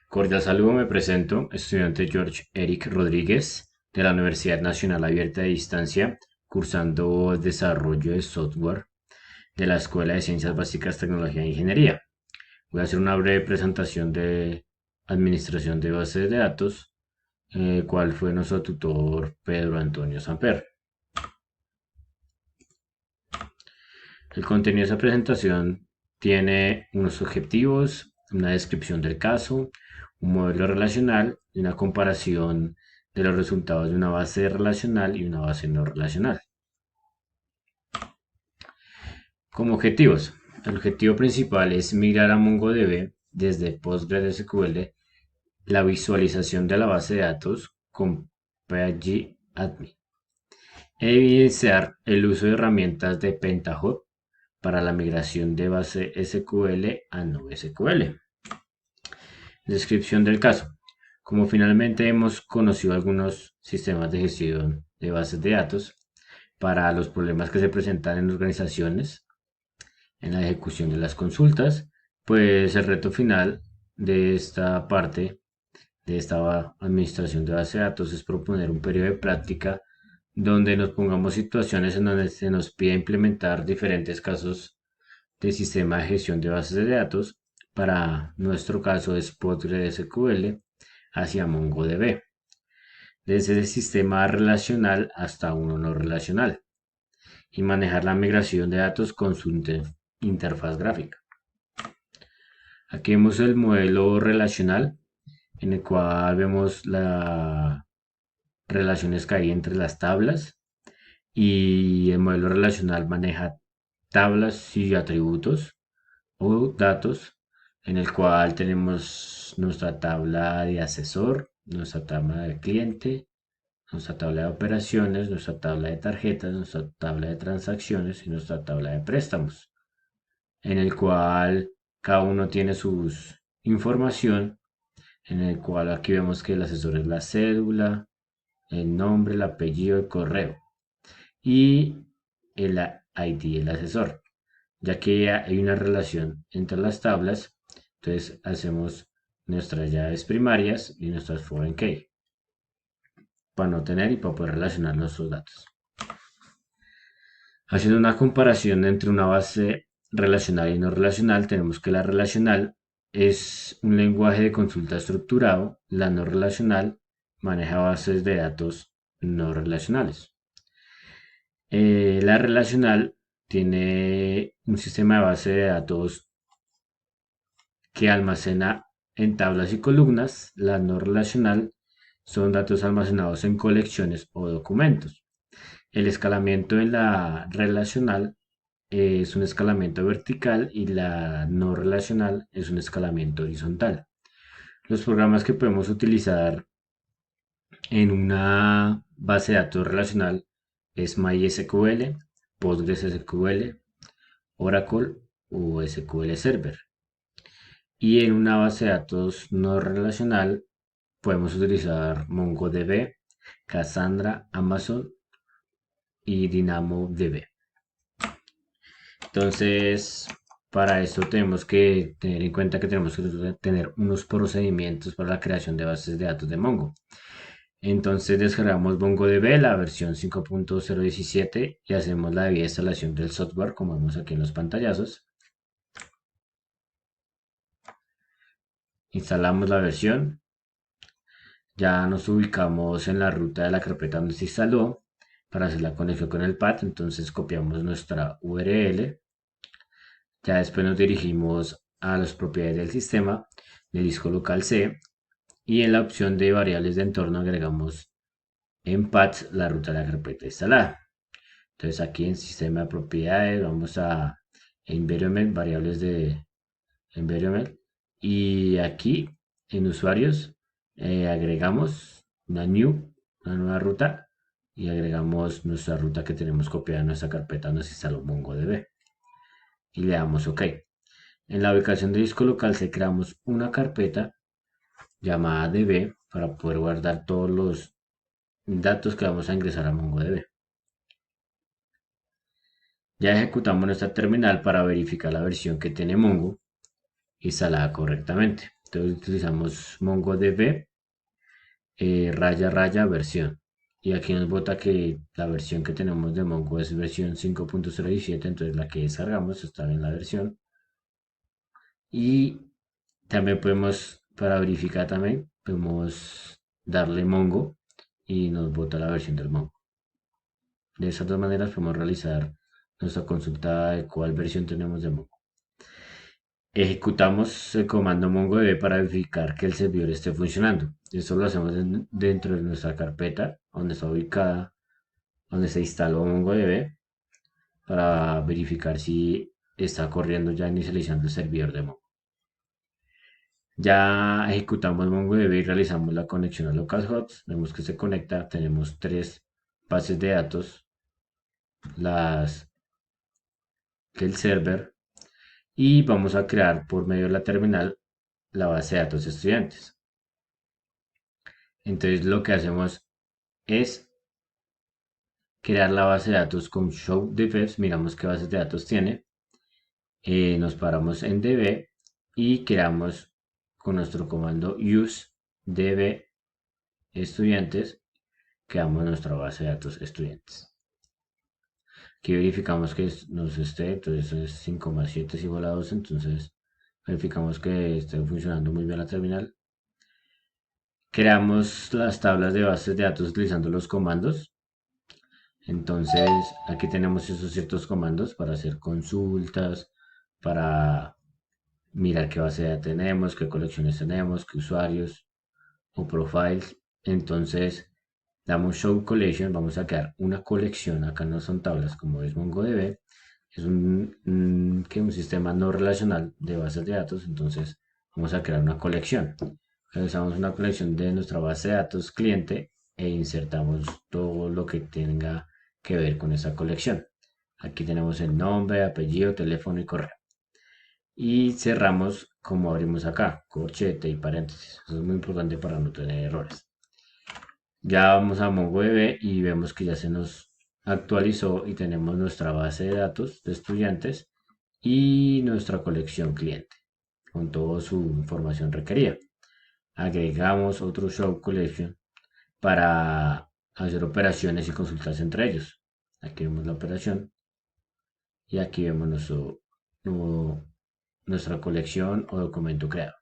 Cordial saludo, me presento, estudiante George Eric Rodríguez de la Universidad Nacional Abierta de Distancia, cursando Desarrollo de Software de la Escuela de Ciencias Básicas, Tecnología e Ingeniería. Voy a hacer una breve presentación de administración de bases de datos, cual fue nuestro tutor Pedro Antonio Samper. El contenido de esa presentación tiene unos objetivos, una descripción del caso, un modelo relacional y una comparación de los resultados de una base relacional y una base no relacional. Como objetivos, el objetivo principal es migrar a MongoDB desde PostgreSQL la visualización de la base de datos con PageAdmin, evidenciar el uso de herramientas de Pentaho para la migración de base SQL a NoSQL. Descripción del caso. Como finalmente hemos conocido algunos sistemas de gestión de bases de datos para los problemas que se presentan en organizaciones en la ejecución de las consultas, pues el reto final de esta parte, de esta administración de base de datos, es proponer un periodo de práctica donde nos pongamos situaciones en donde se nos pida implementar diferentes casos de sistema de gestión de bases de datos. Para nuestro caso es PostgreSQL hacia MongoDB, desde el sistema relacional hasta uno no relacional, y manejar la migración de datos con su interfaz gráfica. Aquí vemos el modelo relacional, en el cual vemos las relaciones que hay entre las tablas, y el modelo relacional maneja tablas y atributos o datos, en el cual tenemos nuestra tabla de asesor, nuestra tabla de cliente, nuestra tabla de operaciones, nuestra tabla de tarjetas, nuestra tabla de transacciones y nuestra tabla de préstamos, en el cual cada uno tiene su información, en el cual aquí vemos que el asesor es la cédula, el nombre, el apellido, el correo y el ID del asesor, ya que hay una relación entre las tablas. Entonces hacemos nuestras llaves primarias y nuestras foreign key para no tener y para poder relacionar nuestros datos. Haciendo una comparación entre una base relacional y no relacional, tenemos que la relacional es un lenguaje de consulta estructurado, la no relacional maneja bases de datos no relacionales. La relacional tiene un sistema de base de datos que almacena en tablas y columnas. La no relacional son datos almacenados en colecciones o documentos. El escalamiento en la relacional es un escalamiento vertical y la no relacional es un escalamiento horizontal. Los programas que podemos utilizar en una base de datos relacional es MySQL, PostgreSQL, Oracle o SQL Server. Y en una base de datos no relacional podemos utilizar MongoDB, Cassandra, Amazon y DynamoDB. Entonces, para esto tenemos que tener en cuenta que tenemos que tener unos procedimientos para la creación de bases de datos de Mongo. Entonces descargamos MongoDB, la versión 5.017, y hacemos la debida instalación del software, como vemos aquí en los pantallazos. Instalamos la versión, ya nos ubicamos en la ruta de la carpeta donde se instaló para hacer la conexión con el pad. Entonces copiamos nuestra URL, ya después nos dirigimos a las propiedades del sistema, del disco local C, y en la opción de variables de entorno agregamos en path la ruta de la carpeta instalada. Entonces aquí en sistema de propiedades vamos a environment, variables de environment, y aquí en usuarios agregamos una nueva ruta, y agregamos nuestra ruta que tenemos copiada en nuestra carpeta donde se instaló MongoDB y le damos OK. En la ubicación de disco local se creamos una carpeta llamada DB para poder guardar todos los datos que vamos a ingresar a MongoDB. Ya ejecutamos nuestra terminal para verificar la versión que tiene Mongo instalada correctamente. Entonces utilizamos MongoDB raya raya versión. Y aquí nos bota que la versión que tenemos de Mongo es versión 5.017, entonces la que descargamos está en la versión. Y también podemos, para verificar también, podemos darle Mongo y nos bota la versión del Mongo. De esas dos maneras podemos realizar nuestra consulta de cuál versión tenemos de Mongo. Ejecutamos el comando MongoDB para verificar que el servidor esté funcionando. Esto lo hacemos dentro de nuestra carpeta donde está ubicada, donde se instaló MongoDB, para verificar si está corriendo ya inicializando el servidor de Mongo. Ya ejecutamos MongoDB y realizamos la conexión a localhost. Vemos que se conecta. Tenemos tres bases de datos, las del server, y vamos a crear por medio de la terminal la base de datos estudiantes. Entonces lo que hacemos es crear la base de datos con showdbs. Miramos qué bases de datos tiene. Nos paramos en db y creamos con nuestro comando use db estudiantes, creamos nuestra base de datos estudiantes. Aquí verificamos que nos esté, entonces es 5 más 7 es igual a 2, entonces verificamos que esté funcionando muy bien la terminal. Creamos las tablas de bases de datos utilizando los comandos. Entonces aquí tenemos esos ciertos comandos para hacer consultas, para mirar qué base de datos tenemos, qué colecciones tenemos, qué usuarios o profiles. Entonces damos show collection, vamos a crear una colección. Acá no son tablas como es MongoDB, es un sistema no relacional de bases de datos. Entonces vamos a crear una colección. Realizamos una colección de nuestra base de datos cliente e insertamos todo lo que tenga que ver con esa colección. Aquí tenemos el nombre, apellido, teléfono y correo. Y cerramos como abrimos acá, corchete y paréntesis. Eso es muy importante para no tener errores. Ya vamos a MongoDB y vemos que ya se nos actualizó y tenemos nuestra base de datos de estudiantes y nuestra colección cliente con toda su información requerida. Agregamos otro show collection para hacer operaciones y consultas entre ellos. Aquí vemos la operación y aquí vemos nuestra colección o documento creado.